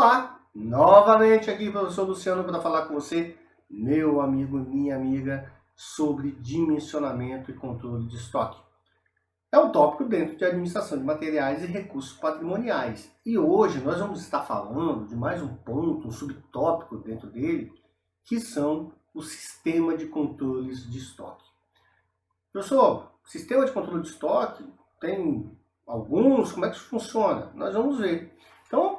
Olá, novamente aqui professor Luciano para falar com você, meu amigo e minha amiga, sobre dimensionamento e controle de estoque. É um tópico dentro de administração de materiais e recursos patrimoniais. E hoje nós vamos estar falando de mais um ponto, um subtópico dentro dele, que são o sistema de controles de estoque. Professor, sistema de controle de estoque tem alguns, como é que isso funciona? Nós vamos ver. Então,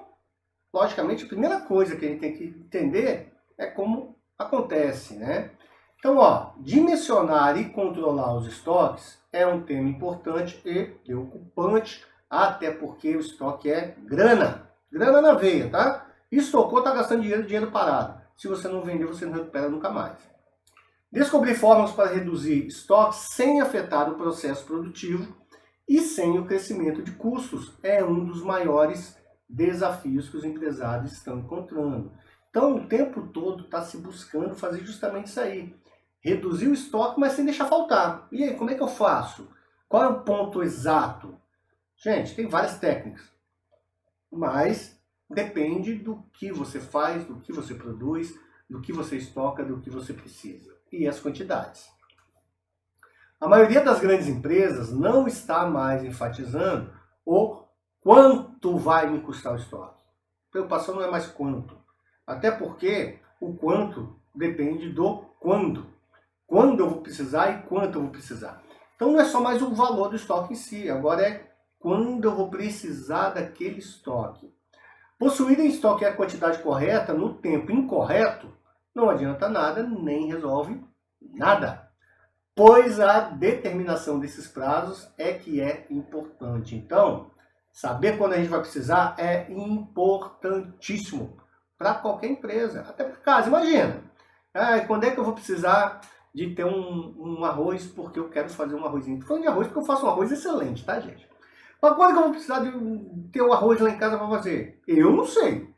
logicamente, a primeira coisa que a gente tem que entender é como acontece, né? Então, dimensionar e controlar os estoques é um tema importante e preocupante, até porque o estoque é grana. Grana na veia, tá? Estocou, tá gastando dinheiro, dinheiro parado. Se você não vender, você não recupera nunca mais. Descobrir formas para reduzir estoques sem afetar o processo produtivo e sem o crescimento de custos é um dos maiores desafios que os empresários estão encontrando. Então, o tempo todo está se buscando fazer justamente isso aí. Reduzir o estoque, mas sem deixar faltar. E aí, como é que eu faço? Qual é o ponto exato? Gente, tem várias técnicas, mas depende do que você faz, do que você produz, do que você estoca, do que você precisa. E as quantidades. A maioria das grandes empresas não está mais enfatizando o quanto vai me custar o estoque. A preocupação não é mais quanto. Até porque o quanto depende do quando. Quando eu vou precisar e quanto eu vou precisar. Então não é só mais o valor do estoque em si, agora é quando eu vou precisar daquele estoque. Possuir em estoque a quantidade correta no tempo incorreto não adianta nada, nem resolve nada. Pois a determinação desses prazos é que é importante. Então, saber quando a gente vai precisar é importantíssimo para qualquer empresa. Até por caso, imagina, quando é que eu vou precisar de ter um arroz porque eu quero fazer um arrozinho. Estou falando de arroz porque eu faço um arroz excelente, tá, gente? Mas quando é que eu vou precisar de ter um arroz lá em casa para fazer? Eu não sei.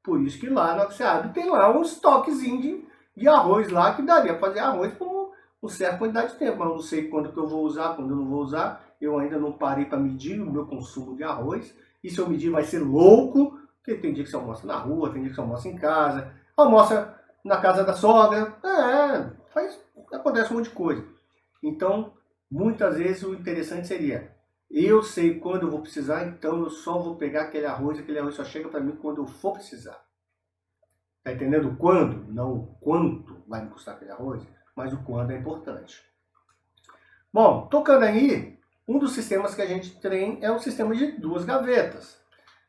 Por isso que lá na hora que você abre tem lá um estoquezinho de arroz lá que daria para fazer arroz por uma certa quantidade de tempo. Mas eu não sei quando que eu vou usar, quando eu não vou usar. Eu ainda não parei para medir o meu consumo de arroz. E se eu medir vai ser louco, porque tem dia que você almoça na rua, tem dia que você almoça em casa, almoça na casa da sogra. Acontece um monte de coisa. Então, muitas vezes o interessante seria, eu sei quando eu vou precisar, então eu só vou pegar aquele arroz só chega para mim quando eu for precisar. Tá entendendo? Quando? Não o quanto vai me custar aquele arroz, mas o quando é importante. Bom, tocando aí, um dos sistemas que a gente tem é o sistema de 2 gavetas.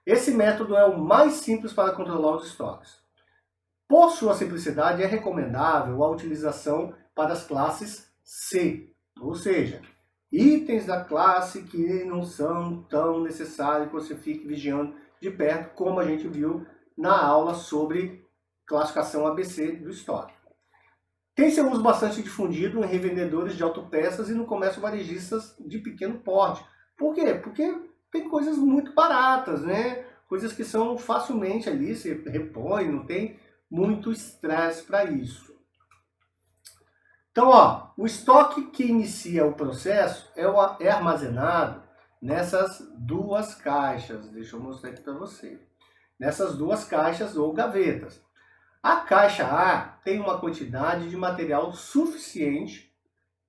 Esse método é o mais simples para controlar os estoques. Por sua simplicidade, é recomendável a utilização para as classes C, ou seja, itens da classe que não são tão necessários que você fique vigiando de perto, como a gente viu na aula sobre classificação ABC do estoque. Tem seu uso bastante difundido em revendedores de autopeças e no comércio varejistas de pequeno porte. Por quê? Porque tem coisas muito baratas, né? Coisas que são facilmente ali, se repõe, não tem muito estresse para isso. Então, o estoque que inicia o processo é armazenado nessas 2 caixas. Deixa eu mostrar aqui para você. Nessas 2 caixas ou gavetas. A caixa A tem uma quantidade de material suficiente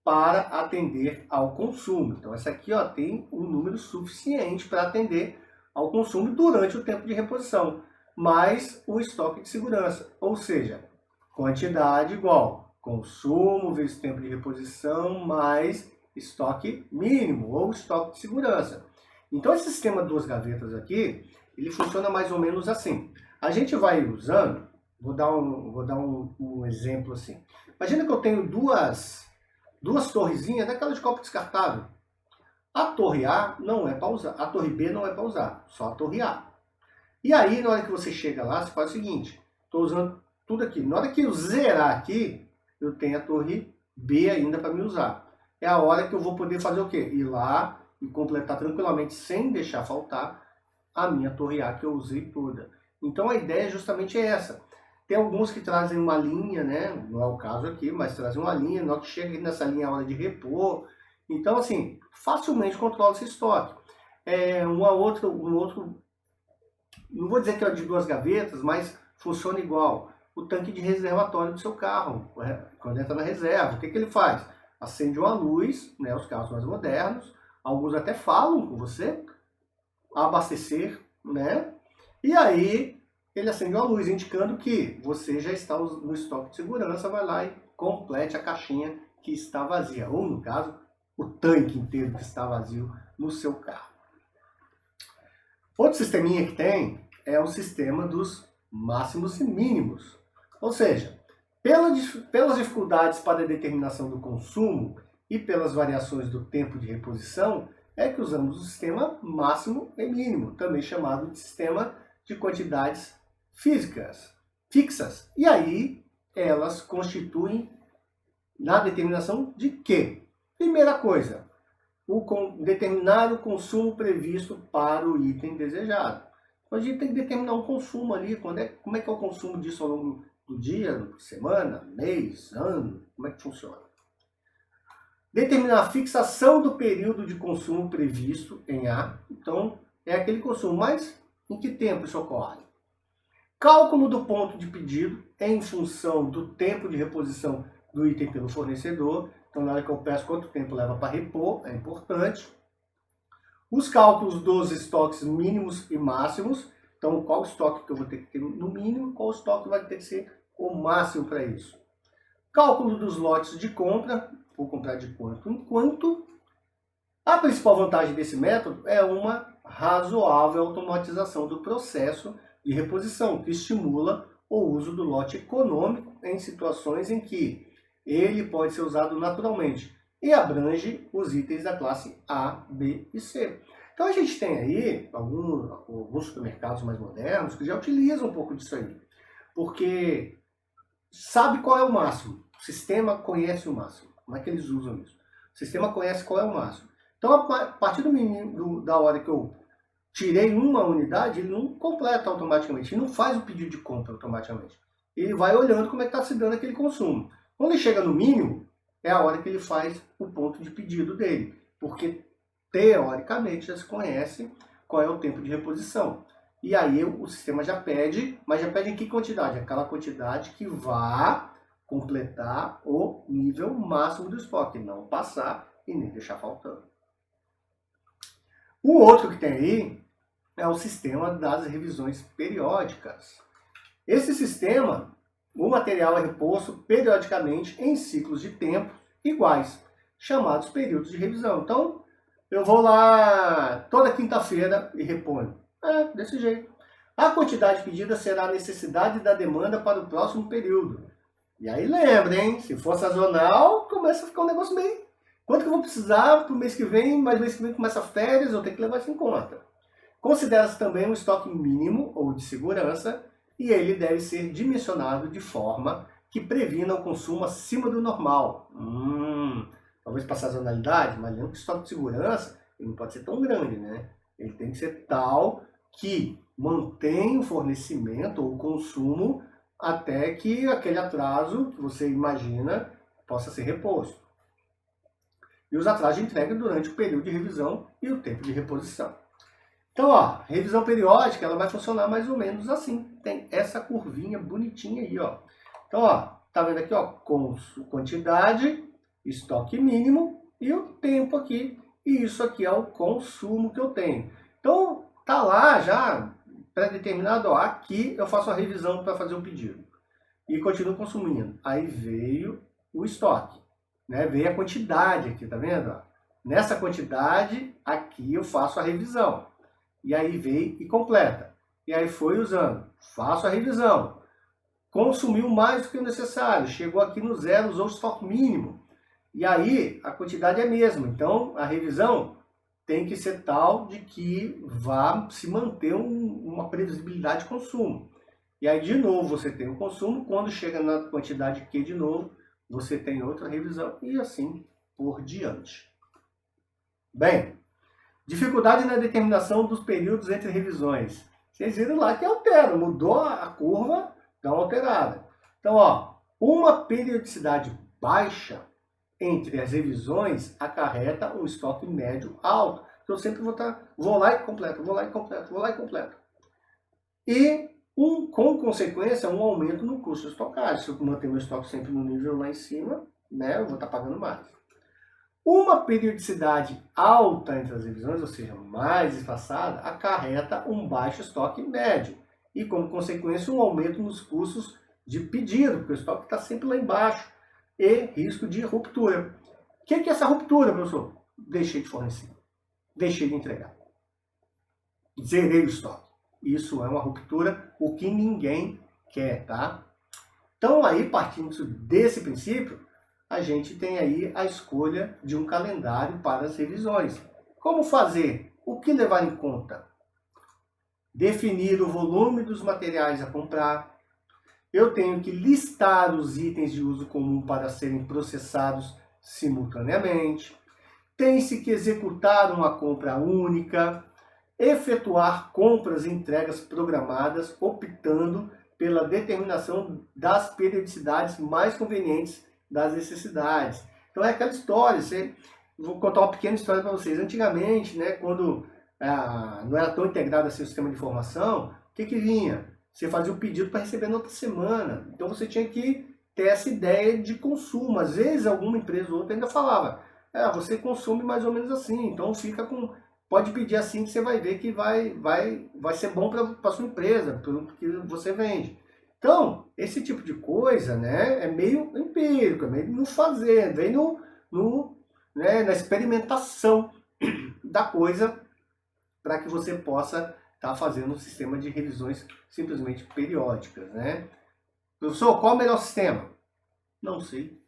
para atender ao consumo. Então, essa aqui tem um número suficiente para atender ao consumo durante o tempo de reposição, mais o estoque de segurança. Ou seja, quantidade igual consumo vezes tempo de reposição mais estoque mínimo ou estoque de segurança. Então, esse sistema 2 gavetas aqui, ele funciona mais ou menos assim. A gente vai usando, vou dar um exemplo assim. Imagina que eu tenho duas torrezinhas daquela de copo descartável. A torre A não é para usar, a torre B não é para usar, só a torre A. E aí, na hora que você chega lá, você faz o seguinte, estou usando tudo aqui. Na hora que eu zerar aqui, eu tenho a torre B ainda para me usar. É a hora que eu vou poder fazer o quê? Ir lá e completar tranquilamente, sem deixar faltar, a minha torre A que eu usei toda. Então a ideia justamente é essa. Tem alguns que trazem uma linha, né? Não é o caso aqui, mas trazem uma linha. Na hora que chega nessa linha é a hora de repor. Então, assim, facilmente controla esse estoque. Um outro não vou dizer que é o de 2 gavetas, mas funciona igual. O tanque de reservatório do seu carro, quando entra na reserva, o que ele faz? Acende uma luz, né, os carros mais modernos, alguns até falam com você, abastecer, né? E aí ele acende uma luz indicando que você já está no estoque de segurança, vai lá e complete a caixinha que está vazia, ou no caso, o tanque inteiro que está vazio no seu carro. Outro sisteminha que tem é o sistema dos máximos e mínimos. Ou seja, pelas dificuldades para a determinação do consumo e pelas variações do tempo de reposição, é que usamos o sistema máximo e mínimo, também chamado de sistema de quantidades fixas. E aí, elas constituem na determinação de quê? Primeira coisa, determinar o consumo previsto para o item desejado. Então, a gente tem que determinar um consumo ali, como é que é o consumo disso ao longo do dia, semana, mês, ano, como é que funciona. Determinar a fixação do período de consumo previsto em A. Então, é aquele consumo, mas em que tempo isso ocorre? Cálculo do ponto de pedido em função do tempo de reposição do item pelo fornecedor. Então, na hora que eu peço quanto tempo leva para repor, é importante. Os cálculos dos estoques mínimos e máximos. Então, qual estoque que eu vou ter que ter no mínimo, qual estoque vai ter que ser o máximo para isso. Cálculo dos lotes de compra. Vou comprar de quanto em quanto. A principal vantagem desse método é uma razoável automatização do processo de reposição, que estimula o uso do lote econômico em situações em que ele pode ser usado naturalmente e abrange os itens da classe A, B e C. Então a gente tem aí alguns supermercados mais modernos que já utilizam um pouco disso aí, porque sabe qual é o máximo, o sistema conhece o máximo. Como é que eles usam isso? O sistema conhece qual é o máximo. Então a partir da hora que eu tirei uma unidade, ele não completa automaticamente, ele não faz o pedido de compra automaticamente. Ele vai olhando como é que está se dando aquele consumo. Quando ele chega no mínimo, é a hora que ele faz o ponto de pedido dele, porque teoricamente já se conhece qual é o tempo de reposição. E aí o sistema já pede, mas já pede em que quantidade? Aquela quantidade que vá completar o nível máximo do estoque, não passar e nem deixar faltando. O outro que tem aí é o sistema das revisões periódicas. Esse sistema, o material é reposto periodicamente em ciclos de tempo iguais, chamados períodos de revisão. Então, eu vou lá toda quinta-feira e reponho. Desse jeito. A quantidade pedida será a necessidade da demanda para o próximo período. E aí lembra, hein? Se for sazonal, começa a ficar um negócio meio... Quanto que eu vou precisar para o mês que vem, mas mês que vem começa férias, eu tenho que levar isso em conta. Considera-se também um estoque mínimo ou de segurança e ele deve ser dimensionado de forma que previna o consumo acima do normal. Talvez para sazonalidade, mas lembra que o estoque de segurança ele não pode ser tão grande, né? Ele tem que ser tal que mantém o fornecimento ou o consumo até que aquele atraso que você imagina possa ser reposto. E os atrasos de entrega durante o período de revisão e o tempo de reposição. Então, revisão periódica, ela vai funcionar mais ou menos assim. Tem essa curvinha bonitinha aí, ó. Então, tá vendo aqui, ó, quantidade, estoque mínimo e o tempo aqui. E isso aqui é o consumo que eu tenho. Então, tá lá já pré-determinado, aqui eu faço a revisão para fazer o pedido. E continuo consumindo. Aí veio o estoque, né? Veio a quantidade aqui, tá vendo? Nessa quantidade, aqui eu faço a revisão. E aí veio e completa. E aí foi usando. Faço a revisão. Consumiu mais do que o necessário. Chegou aqui no zero, usou o estoque mínimo. E aí a quantidade é a mesma. Então a revisão tem que ser tal de que vá se manter uma previsibilidade de consumo. E aí de novo você tem o consumo. Quando chega na quantidade Q de novo, você tem outra revisão. E assim por diante. Bem, dificuldade na determinação dos períodos entre revisões. Vocês viram lá que altera, mudou a curva, dá uma alterada. Então, uma periodicidade baixa entre as revisões acarreta um estoque médio alto. Então, eu sempre vou lá e completo, vou lá e completo, vou lá e completo. e, com consequência, um aumento no custo de estocagem. Se eu manter meu estoque sempre no nível lá em cima, né, eu vou estar pagando mais. Uma periodicidade alta entre as revisões, ou seja, mais espaçada, acarreta um baixo estoque médio e, como consequência, um aumento nos custos de pedido, porque o estoque está sempre lá embaixo, e risco de ruptura. O que é essa ruptura, professor? Deixei de fornecer, deixei de entregar, zerei o estoque. Isso é uma ruptura, o que ninguém quer, tá? Então, aí, partindo desse princípio, a gente tem aí a escolha de um calendário para as revisões. Como fazer? O que levar em conta? Definir o volume dos materiais a comprar. Eu tenho que listar os itens de uso comum para serem processados simultaneamente. Tem-se que executar uma compra única, efetuar compras e entregas programadas, optando pela determinação das periodicidades mais convenientes das necessidades. Então é aquela história, vou contar uma pequena história para vocês. Antigamente, né, quando não era tão integrado assim o sistema de informação, o que vinha? Você fazia o pedido para receber na outra semana. Então você tinha que ter essa ideia de consumo. Às vezes alguma empresa ou outra ainda falava, você consome mais ou menos assim, então pode pedir assim que você vai ver que vai ser bom para a sua empresa, pelo que você vende. Então, esse tipo de coisa, né, é meio empírico, é meio no fazer, vem né, na experimentação da coisa para que você possa estar fazendo um sistema de revisões simplesmente periódicas, né? Professor, qual é o melhor sistema? Não sei.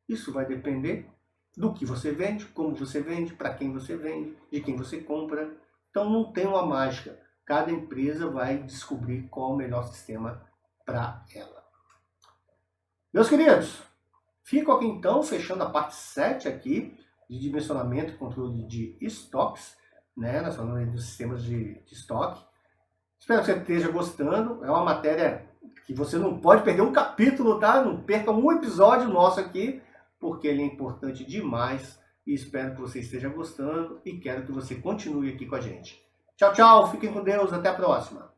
Isso vai depender do que você vende, como você vende, para quem você vende, de quem você compra. Então não tem uma mágica. Cada empresa vai descobrir qual é o melhor sistema para ela. Meus queridos, fico aqui então fechando a parte 7 aqui de dimensionamento e controle de estoques, né? Nós falamos dos sistemas de estoque. Espero que você esteja gostando. É uma matéria que você não pode perder um capítulo, tá? Não perca um episódio nosso aqui, porque ele é importante demais e espero que você esteja gostando e quero que você continue aqui com a gente. Tchau, tchau, fiquem com Deus, até a próxima.